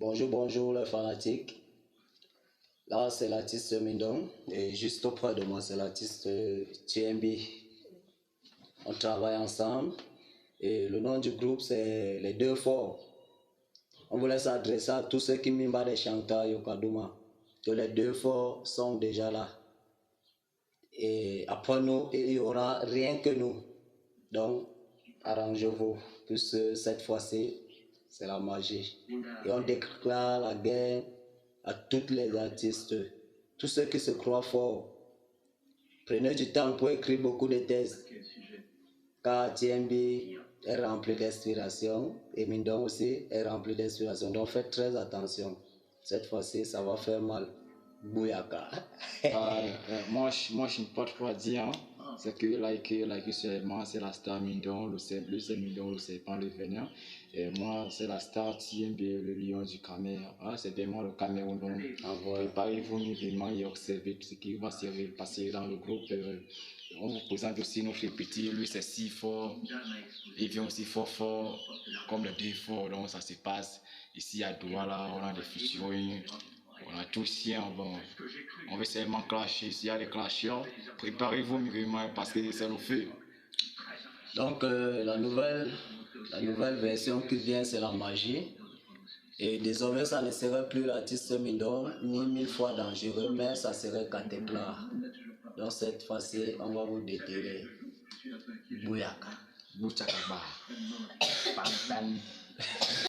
Bonjour, bonjour les fanatiques. Là, c'est l'artiste Mindong et juste auprès de moi, c'est l'artiste TMB. On travaille ensemble et le nom du groupe, c'est Les Deux Forts. On voulait s'adresser à tous ceux qui miment des chanteurs Yokadouma. Que les Deux Forts sont déjà là. Et après nous, il n'y aura rien que nous. Donc, arrangez-vous, puisque cette fois-ci, c'est la magie. Et on déclare la guerre à tous les artistes, tous ceux qui se croient forts. Prenez du temps pour écrire beaucoup de textes, car TMB est rempli d'inspiration et Mindong aussi est rempli d'inspiration. Donc faites très attention. Cette fois-ci, ça va faire mal. Bouyaka. Moi, je n'ai pas trop à dire. Hein. C'est que, moi, c'est la star Mindong, c'est Mindong, c'est pas le venir. Et moi, c'est la star TMB, le lion du Cameroun. Ah, c'est vraiment le Cameroun. Préparez-vous mûrement et observez tout ce qui va se passer dans le groupe. On vous présente aussi notre petit, lui c'est si fort, il vient aussi fort, comme le deux forts, donc ça se passe. Ici à Douala, on a des fusions. On a tout sien, bon, on veut seulement clasher. S'il y a des clashers, préparez-vous mûrement parce que c'est le feu. Donc la nouvelle version qui vient, c'est la magie. Et désormais, ça ne serait plus l'artiste Mindong, ni 1000 fois dangereux, mais ça serait Katepla. Donc cette fois-ci, on va vous déterrer. Bouyaka. Bouchakaba.